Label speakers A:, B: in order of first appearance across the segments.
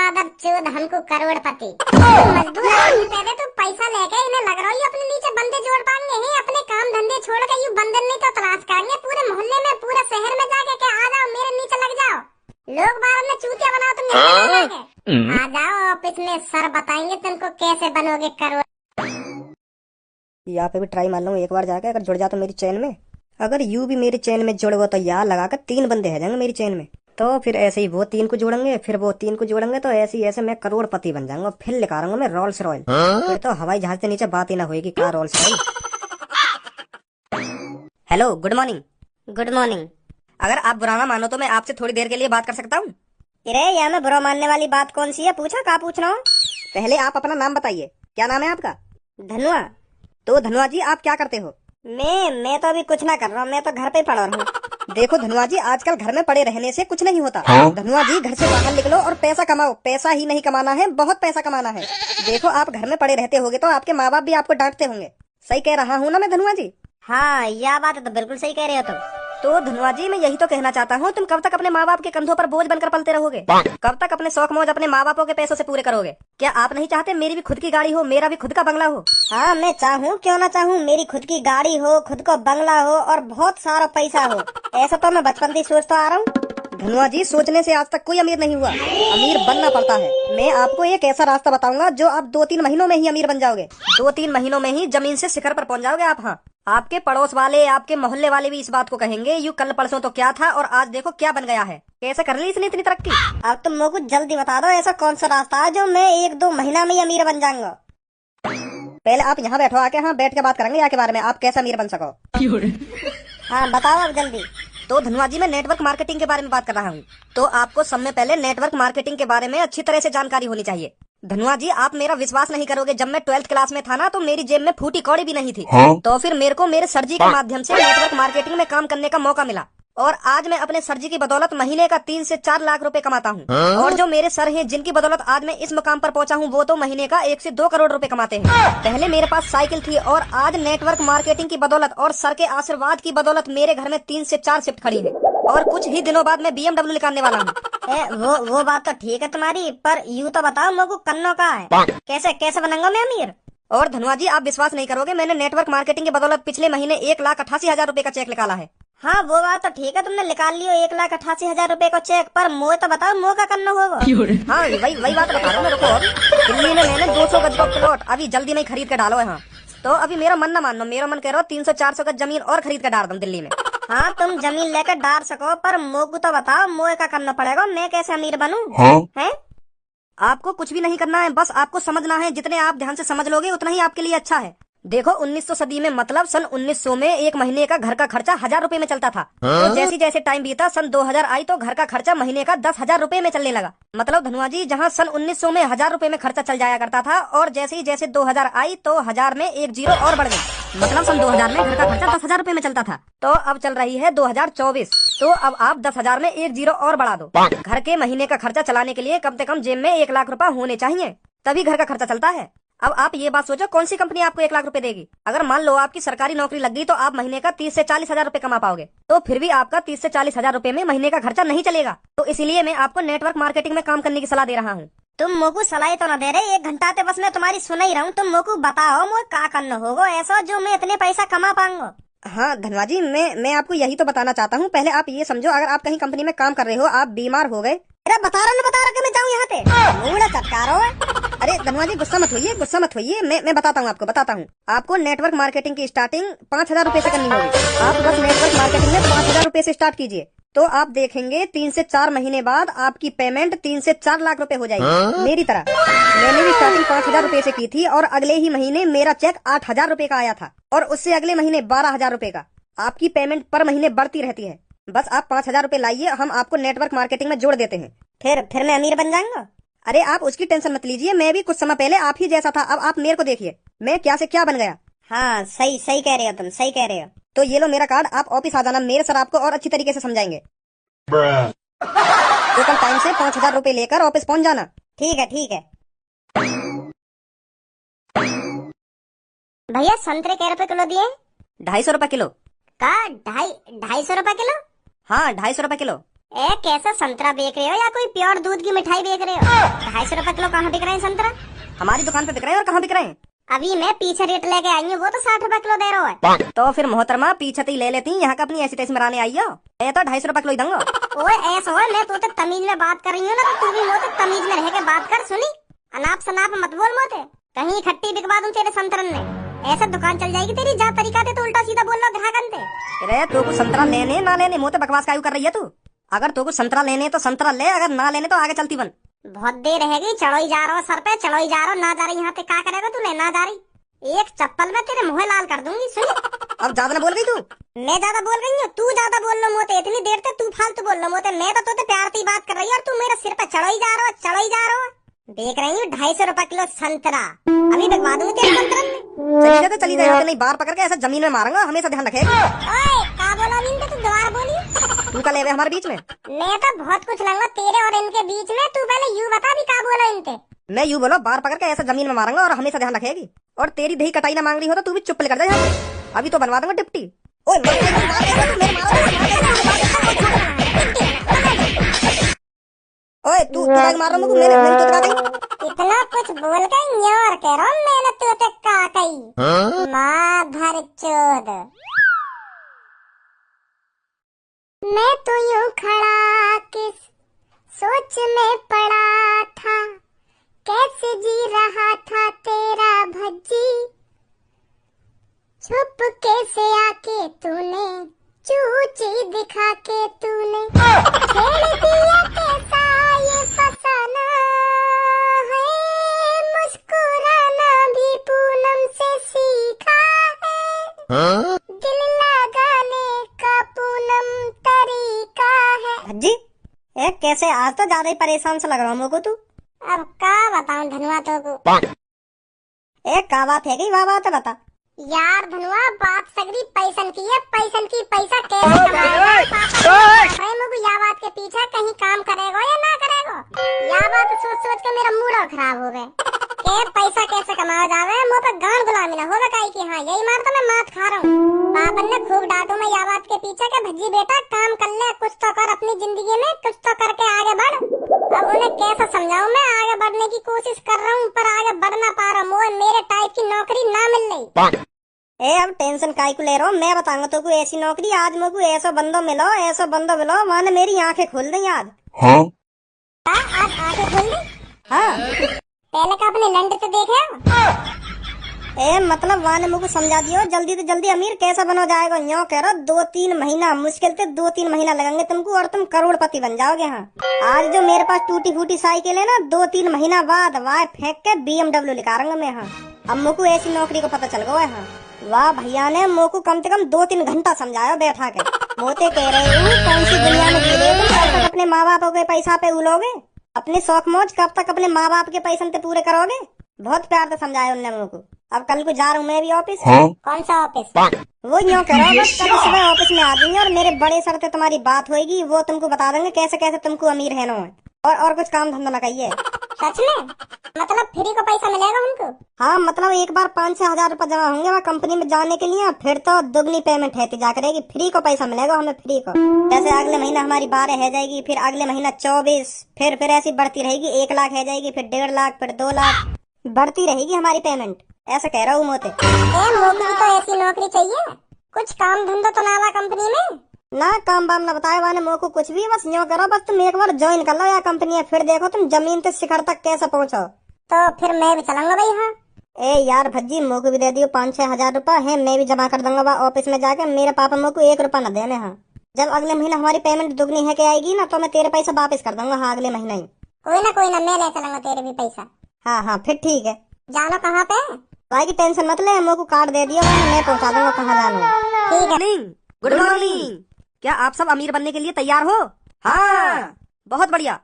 A: मादर चोद हमको करोड़पति मजदूर आदमी पैदे तो पैसा लेके इन्हें लग रहा है अपने नीचे बंदे जोड़ पाएंगे हैं। अपने काम धंधे छोड़ के यू बंदर नहीं तो तलाश करेंगे पूरे मोहल्ले में पूरे शहर में जाके के आ जाओ मेरे नीचे लग जाओ। लोग बाहर में चूतिया बनाओ तुम आ जाओ ऑफिस में सर बताएंगे तुमको कैसे बनोगे करोड़।
B: यहाँ पे भी ट्राई मार लूँ एक बार जाके, अगर जुड़ जा तो मेरी चैन में। अगर यू भी मेरी चैन में जुड़ गो तो यहाँ लगाकर 3 बंदे है जाएंगे मेरी चैन में। तो फिर ऐसे ही वो 3 को जोड़ेंगे, फिर वो 3 को जोड़ेंगे, तो ऐसे मैं करोड़पति बन जाऊंगा। फिर लिखा रहूंगा मैं रोल्स रॉयल। फिर तो हवाई जहाज के नीचे बात ही ना होगी क्या Rolls Royce. Hello, good morning.
A: Good morning.
B: अगर आप बुरा ना मानो तो मैं आपसे थोड़ी देर के लिए बात कर सकता हूँ?
A: अरे यहाँ में बुरा मानने वाली बात कौन सी है, पूछो क्या पूछना हो।
B: पहले आप अपना नाम बताइए, क्या नाम है आपका?
A: धनुआ।
B: तो धनुआ जी आप क्या करते हो?
A: मैं तो अभी कुछ ना कर रहा हूँ, मैं तो घर पे पड़ा रहा हूँ।
B: देखो धनुआ जी, आजकल घर में पड़े रहने से कुछ नहीं होता। धनुआ जी घर से बाहर निकलो और पैसा कमाओ। पैसा ही नहीं कमाना है, बहुत पैसा कमाना है। देखो आप घर में पड़े रहते होगे तो आपके माँ बाप भी आपको डांटते होंगे। सही कह रहा हूँ ना मैं धनुआ जी?
A: हाँ यह बात तो बिल्कुल सही कह रहे हो तुम।
B: तो धनुआ जी मैं यही तो कहना चाहता हूँ, तुम कब तक अपने माँ बाप के कंधों पर बोझ बनकर पलते रहोगे? कब तक अपने शौक मौज अपने माँ बापों के पैसों से पूरे करोगे? क्या आप नहीं चाहते मेरी भी खुद की गाड़ी हो, मेरा भी खुद का बंगला हो?
A: हाँ मैं चाहूँ, क्यों ना चाहूँ, मेरी खुद की गाड़ी हो, खुद को बंगला हो और बहुत सारा पैसा हो। ऐसा तो मैं बचपन से सोचता आ रहा हूँ।
B: धनुआ जी सोचने से आज तक कोई अमीर नहीं हुआ, अमीर बनना पड़ता है। मैं आपको एक ऐसा रास्ता बताऊंगा जो आप 2-3 महीनों में ही अमीर बन जाओगे। 2-3 महीनों में ही जमीन से शिखर पर पहुंच जाओगे आप। हाँ, आपके पड़ोस वाले, आपके मोहल्ले वाले भी इस बात को कहेंगे, यू कल परसों तो क्या था और आज देखो क्या बन गया है। कैसे कर ली इसने इतनी तरक्की?
A: अब तुम मेरे को जल्दी बता दो ऐसा कौन सा रास्ता है जो मैं 1-2 महीना में ही अमीर बन जाऊंगा।
B: पहले आप यहाँ बैठो आके, हाँ बैठ के बात करेंगे यहाँ के बारे में, आप कैसे अमीर बन सको।
A: हाँ बताओ अब जल्दी।
B: तो धनुआ जी मैं नेटवर्क मार्केटिंग के बारे में बात कर रहा हूँ। तो आपको सब में पहले नेटवर्क मार्केटिंग के बारे में अच्छी तरह से जानकारी होनी चाहिए। धनुआ जी आप मेरा विश्वास नहीं करोगे, जब मैं 12th क्लास में था ना तो मेरी जेब में फूटी कौड़ी भी नहीं थी। तो फिर मेरे को मेरे सर जी के माध्यम से नेटवर्क मार्केटिंग में काम करने का मौका मिला और आज मैं अपने सर जी की बदौलत महीने का 3 से 4 लाख रुपए कमाता हूँ। और जो मेरे सर हैं जिनकी बदौलत आज मैं इस मुकाम पर पहुँचा हूँ वो तो महीने का 1 से 2 करोड़ रुपए कमाते हैं। पहले मेरे पास साइकिल थी और आज नेटवर्क मार्केटिंग की बदौलत और सर के आशीर्वाद की बदौलत मेरे घर में 3 से 4 शिफ्ट खड़ी है और कुछ ही दिनों बाद मैं BMW निकालने वाला हूँ।
A: वो बात तो ठीक है तुम्हारी, पर यूँ तो बताओ मेरे को करना का है, कैसे कैसे बनूंगा मैं अमीर?
B: और धनुआ जी आप विश्वास नहीं करोगे, मैंने नेटवर्क मार्केटिंग की बदौलत पिछले महीने 1,88,000 रुपए का चेक निकाला है।
A: हाँ वो बात तो ठीक है, तुमने निकाल लियो 1,88,000 रुपए का चेक, पर मोह तो बताओ मोह का करना होगा।
B: हाँ वही बात बता रहा हूँ मेरे को। दिल्ली में मैंने 200 गज का प्लॉट अभी जल्दी में खरीद के डालो है। हाँ तो अभी मेरा मन न मानो, मेरा मन कह रहा हो 300-400 गज जमीन और खरीद के डाल दूं दिल्ली में।
A: हाँ तुम जमीन लेकर डाल सको, पर मोह को तो बताओ मोह का करना पड़ेगा, मैं कैसे अमीर बनूं? हैं?
B: आपको कुछ भी नहीं करना है, बस आपको समझना है। जितने आप ध्यान से समझ लोगे उतना ही आपके लिए अच्छा है। देखो 1900 सदी में मतलब सन 1900 में एक महीने का घर का खर्चा 1000 रुपए में चलता था। तो जैसे जैसे टाइम बीता सन 2000 आई तो घर का खर्चा महीने का 10,000 रुपए में चलने लगा। मतलब धनुआ जी जहाँ सन 1900 में 1000 रुपए में खर्चा चल जाया करता था और जैसे ही जैसे 2000 आई तो 1000 में 1 जीरो और बढ़ गई। मतलब सन 2000 में घर का खर्चा 10,000 रुपए में चलता था। तो अब चल रही है 2024, तो अब आप 10,000 में 1 जीरो और बढ़ा दो। घर के महीने का खर्चा चलाने के लिए कम से कम जेब में 1 लाख रुपए होने चाहिए, तभी घर का खर्चा चलता है। अब आप ये बात सोचो कौन सी कंपनी आपको 1 लाख रुपए देगी? अगर मान लो आपकी सरकारी नौकरी लग गई तो आप महीने का 30 से 40 हजार रुपए कमा पाओगे। तो फिर भी आपका 30 से 40 हजार रुपए में महीने का खर्चा नहीं चलेगा। तो इसीलिए मैं आपको नेटवर्क मार्केटिंग में काम करने की सलाह दे रहा हूँ।
A: तुम मोको सलाह तो न दे रहे, 1 घंटा ते बस मैं तुम्हारी सुन ही रहा हूँ। तुम मोको बताओ मोको क्या करना होगा ऐसा जो मैं इतने पैसा कमा पाऊंगा।
B: हाँ धनवा जी मैं आपको यही तो बताना चाहता हूँ। पहले आप ये समझो, अगर आप कहीं कंपनी में काम कर रहे हो, आप बीमार हो गए।
A: अरे बता रहा कि मैं जाऊँ यहाँ पे मुड़ा चटकारो।
B: अरे धनवा जी गुस्सा मत होइए, मैं बताता हूँ आपको नेटवर्क मार्केटिंग की स्टार्टिंग 5,000 रुपए से करनी होगी। आप बस नेटवर्क मार्केटिंग में 5,000 रुपए से स्टार्ट कीजिए, तो आप देखेंगे 3 से 4 महीने बाद आपकी पेमेंट 3 से 4 लाख रुपए हो जाएगी। मेरी तरह मैंने भी स्टार्टिंग 5,000 रुपए से की थी और अगले ही महीने मेरा चेक 8,000 रुपए का आया था और उससे अगले महीने 12,000 रुपए का। आपकी पेमेंट पर महीने बढ़ती रहती है। बस आप 5,000 रुपए लाइए, हम आपको नेटवर्क मार्केटिंग में जोड़ देते हैं।
A: फिर मैं अमीर बन जाऊंगा।
B: अरे आप उसकी टेंशन मत लीजिए, मैं भी कुछ समय पहले आप ही जैसा था। अब आप मेरे को देखिए, मैं क्या से क्या बन गया।
A: हाँ सही कह रहे हो तुम, सही कह रहे हो।
B: तो ये लो मेरा कार्ड, आप ऑफिस आ जाना, मेरे सर आपको और अच्छी तरीके से समझाएंगे। तो कल टाइम से 5,000 रुपए लेकर ऑफिस पहुंच जाना।
A: ठीक है। भैया संतरे कै रुपए किलो दिए?
B: 250 रुपए किलो।
A: का 250 रुपए किलो?
B: हाँ 250 रुपए किलो।
A: ए कैसा संतरा बेच रहे हो या कोई प्योर दूध की मिठाई बेच रहे हो? 250 रुपए किलो कहाँ बिक रहे हैं संतरा?
B: हमारी दुकान पे बिक रहे हैं और कहाँ बिक रहे हैं?
A: अभी मैं पीछे रेट लेके आई हूँ, वो तो 60 रुपए किलो दे रहा है।
B: तो फिर मोहतरमा पीछे ही ले लेती, यहाँ का अपनी ऐसी तैसी मराने आई हो। ये तो 250 रुपए किलो ही दूंगा।
A: ओए ऐसा हो, मैं तो तमीज में बात कर रही हूँ ना, तो तू भी मोते तमीज में रह के बात कर। सुनी, अनाप शनाप मत बोल मोते, कहीं खट्टी बिकवा दूं तेरे संतरन ने, ऐसा दुकान चल जाएगी तेरी। जा तरीका थे तो उल्टा सीधा बोल रहा ग्राहकन थे।
B: अरे तू कुछ संतरा लेने ना लेने मोते बकवास कायू कर रही है तू? अगर तू कुछ संतरा लेने तो संतरा ले, अगर ना लेने तो आगे चलती बन।
A: बहुत देर रहेगी, चढ़ो ही जा रहा हो सर पे, चढ़ो ही जा रहा हो, ना जा रही यहाँ पे क्या करेगा तू? ना जा रही, एक चप्पल में तेरे मुँह लाल कर दूंगी। सुन,
B: अब ज्यादा ना बोल गई तू।
A: मैं ज्यादा बोल रही हूँ, तू ज्यादा बोल लो मोते, इतनी देर से तू फालतू बोल लो मोते। मैं तो तोते प्यार से बात कर रही है और तू मेरे सिर पे चढ़ो ही जा रहा हो, चढ़ो ही जा रहा हो। देख रही हूँ 250 रुपए किलो संतरा, अभी बिकवा दूंगी तेरे संतरन में।
B: चली जा तो चली जा, यहाँ से नहीं बाहर पकड़ के ऐसा जमीन में मारूंगा, हमेशा ध्यान रखेगा।
A: ओए क्या बोला इनके, तू दोबारा बोली?
B: तू का ले हमारे बीच में?
A: मैं तो बहुत कुछ लूंगा तेरे और इनके बीच में, तू पहले यूं बता भी क्या बोला इनके।
B: मैं यूं बोलो, बाहर पकड़ के ऐसा जमीन में मारूंगा और हमेशा ध्यान रखेगी। और तेरी दही कटाई ना मांग रही हो तो तू भी चुप कर जा यहाँ से। अभी तो बनवा दूंगा टिप्टी। ओए ओए तू मार रहा हूँ, मैंने तो दिखा दी।
A: इतना कुछ बोल के न्योर कह रहा हूँ, मैंने तो का कही माँ भर चोद। मैं तो यूं खड़ा किस सोच में पड़ा था, कैसे जी रहा था तेरा भज्जी, छुप कैसे आके तूने चूची दिखा के तूने छेड़ दिया, कैसा ये फसाना है, मुस्कुराना भी पूनम से सीखा है, दिल लगाने का पूनम तरीका है।
B: भज्जी ए कैसे, आज तो ज्यादा ही परेशान सा लग रहा हूँ मुझको तू।
A: अब क्या बताऊं धनुआ तो को।
B: एक का बात है कि वाह बात है बता।
A: यार धनुआ बात सगरी पैसन की है, पैसन की। पैसा कैसे कमाएगा मुझे या बात के पीछे, कहीं काम करेगा या ना करेगा, या बात सोच सोच के मेरा मूड खराब हो गए के पैसा कैसे कमाया जावे। मुँह पे गान गुलामी ना हो गई कि हाँ यही मार तो मैं मात खा रहा हूँ। पापन ने खूब डांटू मैं या बात के पीछे के भज्जी बेटा काम कर ले, कुछ तो कर अपनी जिंदगी में, कुछ तो करके आगे बढ़। अब उन्हें कैसे समझाऊं, मैं आगे बढ़ने की कोशिश कर रहा हूँ पर आगे बढ़ ना पा रहा हूँ, मेरे टाइप की नौकरी ना मिल रही।
B: ए अब टेंशन काहे को ले रहा हूँ, मैं बताऊंगा तो कोई ऐसी नौकरी। आज मुझको ऐसा बंदो मिलो, ऐसा बंदो मिलो, माने मेरी आंखें खोल दी आज।
C: हाँ
A: आज आंखें खोल दी?
B: हाँ
A: पहले का अपने लंड तो देखे।
B: ए मतलब वाने मुझको समझा दियो, जल्दी तो जल्दी अमीर कैसा बनो जाएगा। यूँ कह रहा 2-3 महीना, मुश्किल से 2-3 महीना लगेंगे तुमको और तुम करोड़पति बन जाओगे। हाँ आज जो मेरे पास टूटी फूटी साइकिल है ना, 2-3 महीना बाद वाह फेंक के BMW निकालूंगा मैं। हाँ अब मुझको ऐसी नौकरी को पता चल गया है। हाँ वाह भैया ने मुझको कम से कम 2-3 घंटा समझाया बैठा के। मोते कह रहे हूँ कौन सी दुनिया में जी रहे हो, कब तक अपने माँ बाप के पैसा पे उलोगे, अपने शौक मौज कब तक अपने माँ बाप के पैसे पे पूरे करोगे। बहुत प्यार से समझाया उनने मुझको। अब कल को जा रहा हूँ मैं भी ऑफिस।
A: कौन सा ऑफिस?
B: वो यूँ करो बस कल सुबह ऑफिस में आ जाइए और मेरे बड़े सर से तुम्हारी बात होगी, वो तुमको बता देंगे कैसे कैसे तुमको अमीर है नो। और कुछ काम धंधा ना कहिए।
A: सच में? मतलब फ्री को पैसा मिलेगा उनको?
B: हाँ मतलब एक बार 5-6 हजार रूपए जमा होंगे वहाँ कंपनी में जाने के लिए, फिर तो दुगनी पेमेंट है जा करेगी। फ्री को पैसा मिलेगा हमें, फ्री को। जैसे अगले महीना हमारी 12 है जाएगी, फिर अगले महीना 24, फिर ऐसी बढ़ती रहेगी। 1 लाख है जाएगी, फिर 1.5 लाख, फिर 2 लाख, बढ़ती रहेगी हमारी पेमेंट। ऐसा कह रहा हूँ मोते।
A: नौकरी तो ऐसी नौकरी चाहिए, कुछ काम धंधा तो ना कंपनी में।
B: ना काम बाम ना बताए वाने मोको कुछ भी, बस यूँ करो बस तुम एक बार ज्वाइन कर लो या कंपनी है, फिर देखो तुम जमीन से शिखर तक कैसे पहुँचो।
A: तो फिर मैं भी चलूंगा भाई। हाँ
B: ए यार भज्जी मोको भी दे दियो 5-6 हजार रूपए है, मैं भी जमा कर दूंगा ऑफिस में जाके। मेरे पापा मोको 1 रुपया न देने। हाँ जब अगले महीना हमारी पेमेंट दुगनी है के आएगी ना, तो मैं तेरे पैसा वापस कर दूंगा। हाँ अगले महीना ही।
A: कोई ना मैं ले चलूंगा तेरे भी पैसा।
B: हाँ फिर ठीक है।
A: जानो कहाँ पे?
B: भाई की टेंशन मत ले, मोको कार्ड दे दियो, मैं पहुँचा दूंगा कहाँ जाना।
A: ठीक है।
B: Good morning. क्या आप सब अमीर बनने के लिए तैयार हो? हाँ बहुत बढ़िया।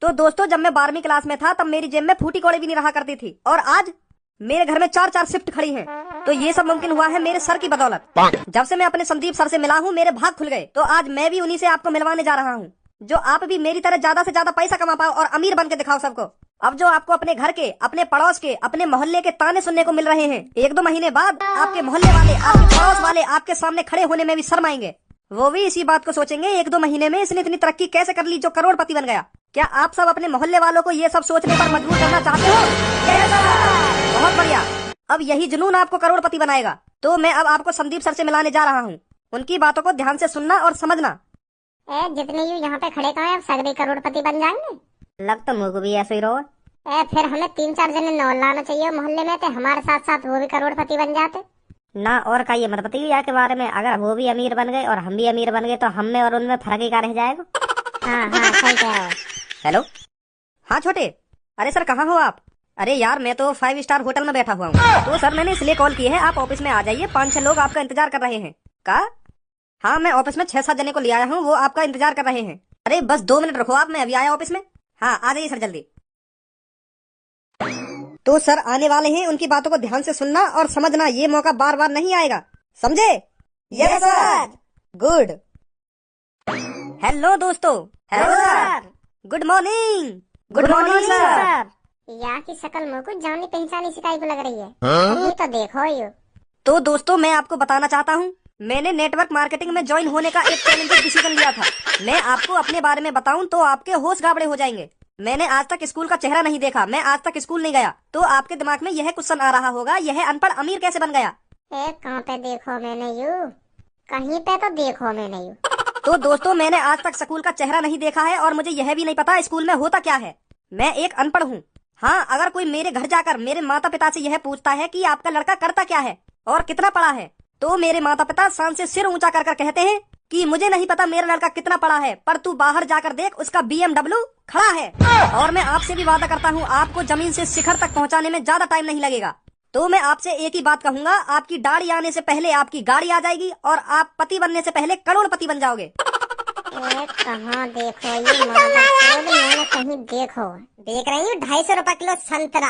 B: तो दोस्तों जब मैं 12वीं क्लास में था तब मेरी जेब में फूटी कौड़ी भी नहीं रहा करती थी, और आज मेरे घर में 4-4 शिफ्ट खड़ी हैं। तो ये सब मुमकिन हुआ है मेरे सर की बदौलत। जब से मैं अपने संदीप सर से मिला हूँ मेरे भाग खुल गए। तो आज मैं भी उन्हीं से आपको मिलवाने जा रहा हूँ, जो आप भी मेरी तरह ज्यादा से ज्यादा पैसा कमा पाओ और अमीर बन के दिखाओ सबको। अब जो आपको अपने घर के, अपने पड़ोस के, अपने मोहल्ले के ताने सुनने को मिल रहे हैं, 1-2 महीने बाद आपके मोहल्ले वाले, आपके पड़ोस वाले आपके सामने खड़े होने में भी शर्माएंगे। वो भी इसी बात को सोचेंगे 1-2 महीने में इसने इतनी तरक्की कैसे कर ली जो करोड़पति बन गया। क्या आप सब अपने मोहल्ले वालों को ये सब सोचने पर मजबूर करना चाहते हो? बहुत बढ़िया। अब यही जुनून आपको करोड़पति बनाएगा। तो मैं अब आपको संदीप सर से मिलाने जा रहा हूँ। उनकी बातों को ध्यान से सुनना और समझना।
A: जितने यू यहाँ पे खड़े कहाँ सगरे करोड़पति बन जाएंगे।
B: लग तो मुझको भी ऐसे ही रहो।
A: फिर हमें 3-4 जने नौ लाना चाहिए मोहल्ले में, तो हमारे साथ साथ वो भी करोड़पति बन जाते
B: ना। और का ये मत बताइए के बारे में, अगर वो भी अमीर बन गए और हम भी अमीर बन गए तो हम में और उनमें फर्क ही क्या रह जाएगा।
A: हाँ सही कह रहे हो।
B: हेलो, हाँ छोटे। अरे सर कहाँ हो आप? अरे यार मैं तो 5 स्टार होटल में बैठा हुआ हूँ। तो सर मैंने इसलिए कॉल की है, आप ऑफिस में आ जाइए। 5-6 लोग आपका इंतजार कर रहे हैं। का? हाँ मैं ऑफिस में 6-7 जने को ले आया हूँ, वो आपका इंतजार कर रहे हैं। अरे बस 2 मिनट रखो आप, मैं अभी आया ऑफिस में। हाँ आ जाइए सर जल्दी। तो सर आने वाले हैं, उनकी बातों को ध्यान से सुनना और समझना। ये मौका बार बार नहीं आएगा, समझे? Yes sir. गुड। हेलो दोस्तों। Hello sir. Good morning. Good morning sir.
A: यहाँ की शक्ल मुझ को जानी पहचानी सी टाइप लग रही है। ये तो देखो यू।
B: तो दोस्तों मैं आपको बताना चाहता हूँ, मैंने नेटवर्क मार्केटिंग में ज्वाइन होने का एक चैलेंजिंग डिसीजन लिया था। मैं आपको अपने बारे में बताऊं तो आपके होश गाबड़े हो जाएंगे। मैंने आज तक स्कूल का चेहरा नहीं देखा, मैं आज तक स्कूल नहीं गया। तो आपके दिमाग में यह क्वेश्चन आ रहा होगा, यह अनपढ़ अमीर कैसे बन गया?
A: कहाँ पे देखो मैंने यू, कहीं पे तो देखो मैंने यू।
B: तो दोस्तों मैंने आज तक स्कूल का चेहरा नहीं देखा है और मुझे यह भी नहीं पता स्कूल में होता क्या है। मैं एक अनपढ़ हूँ। हाँ अगर कोई मेरे घर जाकर मेरे माता पिता से यह पूछता है कि आपका लड़का करता क्या है और कितना पढ़ा है, तो मेरे माता पिता शान से सिर ऊंचा कर कहते हैं कि मुझे नहीं पता मेरा लड़का कितना पढ़ा है, पर तू बाहर जाकर देख उसका BMW खड़ा है। और मैं आपसे भी वादा करता हूँ आपको जमीन से शिखर तक पहुँचाने में ज्यादा टाइम नहीं लगेगा। तो मैं आपसे एक ही बात कहूंगा, आपकी दाढ़ी आने से पहले आपकी गाड़ी आ जाएगी और आप पति बनने से पहले करोड़पति बन जाओगे।
A: कहाँ देखो ये मैंने कहीं देखो देख रही हूँ 250 रुपए किलो संतरा।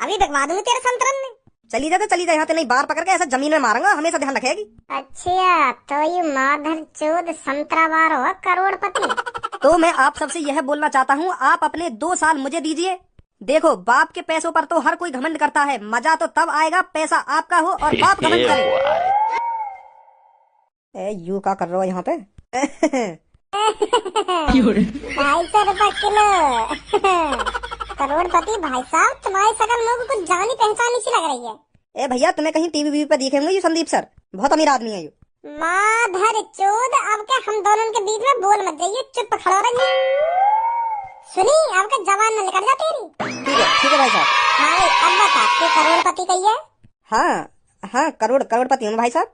A: अभी बिकवा दूंगी तेरे संतरन में।
B: चली जा यहाँ पे नहीं, बाहर पकड़ के ऐसा जमीन में मारूंगा, हमेशा ध्यान रखेगी।
A: अच्छा तो ये माधर चौध संतरा बार हो करोड़पति।
B: तो मैं आप सबसे यह बोलना चाहता हूँ, आप अपने 2 साल मुझे दीजिए। देखो बाप के पैसों पर तो हर कोई घमंड करता है, मजा तो तब आएगा पैसा आपका हो और बाप घमंड करे। यू क्या कर रहे हो यहाँ पे?
A: 250 रुपए किलो करोड़पति। भाई साहब तुम्हारी शक्ल मुझे कुछ जानी पहचानी सी लग रही है।
B: ए भैया तुम्हें कहीं टीवी पे देखे होंगे, ये संदीप सर बहुत अमीर आदमी है। ये
A: माधर चौध अब क्या हम दोनों के बीच में बोल मत जाइए, चुप खड़ा रहिए। सुनी आपका जवान न निकल जा तेरी।
B: ठीक है भाई साहब।
A: हाँ अब बता तू करोड़पति कही है?
B: हाँ करोड़पति हूँ भाई साहब।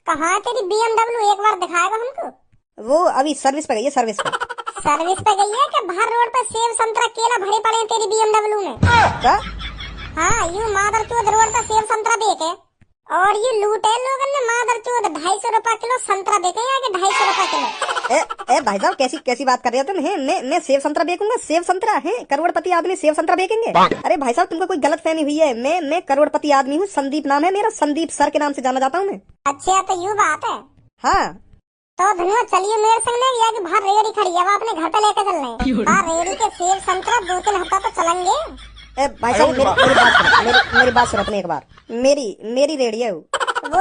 A: कहाँ है तेरी BMW, एक बार दिखाएगा हमको?
B: वो अभी सर्विस पे गई है, सर्विस पे
A: गई है कि बाहर रोड पे सेब संतरा केला भरे पड़े हैं तेरी BMW में?
B: क्या?
A: हाँ यू मादर चौध रोड पे सेब संतरा बेचे और ये लूटे लोगों ने। मादर चौध 250 रुपए किलो संतरा बेचे या कि 250 रुपए किलो?
B: ए भाई साहब कैसी बात कर रहे हो तुम? मैं सेब संतरा बेचूंगा? सेब संतरा है? करोड़पति आदमी सेब संतरा बेचेंगे? अरे भाई साहब तुमको कोई गलत फहमी हुई है। मैं करोड़पति आदमी हूँ, संदीप नाम है मेरा, संदीप सर के नाम से जाना जाता हूँ मैं।
A: अच्छा तो यू बात है।
B: हाँ
A: तो धनुआ चलिए मेरे संग में, या कि बाहर रेड़ी खड़ी है, अब अपने घर पे लेकर चल रहे हैं। बाहर रेड़ी के सेब संतरा 2-3 हफ्ता तो चलेंगे।
B: भाई साहब मेरी बात सुनो अपने एक बार। मेरी रेडी है
A: वो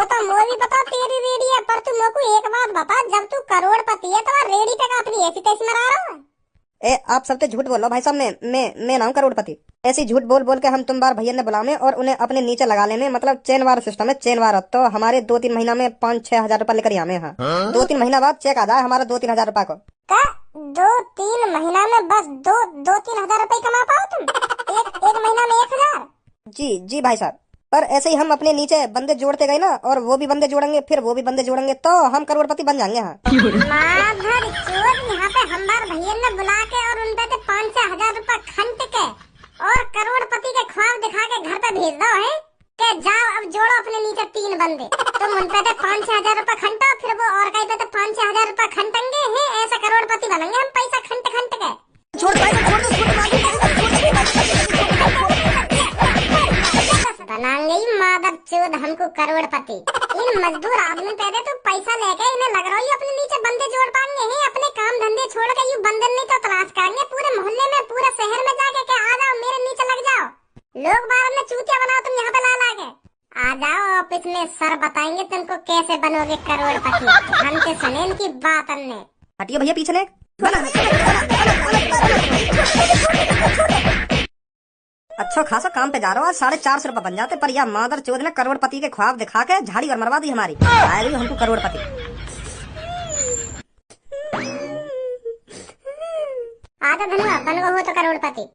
A: तो मुझे भी पता तेरी रेडी है, पर तू मेरे को एक बात बता, जब तू करोड़पति है तो रेडी पे अपनी ऐसी तैसी मरा रहा है?
B: आप सबसे झूठ बोल रहे हो भाई साहब। मैं ना हूँ करोड़पति। ऐसी झूठ बोल के हम तुम बार भैया ने बुलाने और उन्हें अपने नीचे लगा लेने, मतलब चेन वार सिस्टम है, चेन वार। तो हमारे 2-3 महीना में 5-6 हजार रुपए लेकर आने। हाँ 2-3 महीना बाद चेक आ जाए हमारा 2-3 हजार रुपए को।
A: 2-3 महीना में बस 2-3 हजार रुपए कमा पाओ तुम? एक महीना में 1000?
B: जी भाई साहब। पर ऐसे ही हम अपने नीचे बंदे जोड़ते गए ना, और वो भी बंदे जोड़ेंगे, फिर वो भी बंदे जोड़ेंगे, तो हम करोड़पति बन जाएंगे। हाँ
A: माधर चोर यहाँ पे हम बार भैया ने बुला के और उन पे 5-6 हजार रुपए खंड के और करोड़पति के ख्वाब दिखा के घर पे भेज दो है के जाओ अब जोड़ो अपने नीचे 3 बंदे। तुम उन पे 5-6 हजार रुपए खंटो, फिर वो और कहीं पे 5-6 हजार रुपए खंटेंगे हैं, ऐसा करोड़पति बनेंगे हम पैसा खंट के। बनाएंगे मादर चोद हमको करोड़पति। इन मजदूर आदमी पैदे तो पैसा लेके इन्हें लग रहा है अपने नीचे बंदे जोड़ पाएंगे हैं, अपने काम धंधे छोड़ के ये बंदर नहीं तो तलाश करेंगे पूरे मोहल्ले में, पूरे शहर में जाके के आ जाओ मेरे नीचे लग जाओ। लोग बाहर में चूतिया बनाओ तुम यहाँ पे ला के। आ जाओ ऑफिस में, सर बताएंगे तुमको कैसे बनोगे करोड़पति। हमसे सुने इनकी बात अन्य।
B: हटिए भैया पीछे ने। अच्छा खासा काम पे जा रहा हूँ, आज 450 रुपए बन जाते, पर यह मादर चौध ने करोड़पति के ख्वाब दिखा के झाड़ी और मरवा दी हमारी। आए भी हमको करोड़पति।
A: आजा धनुआ, बन गो हो तो करोड़पति।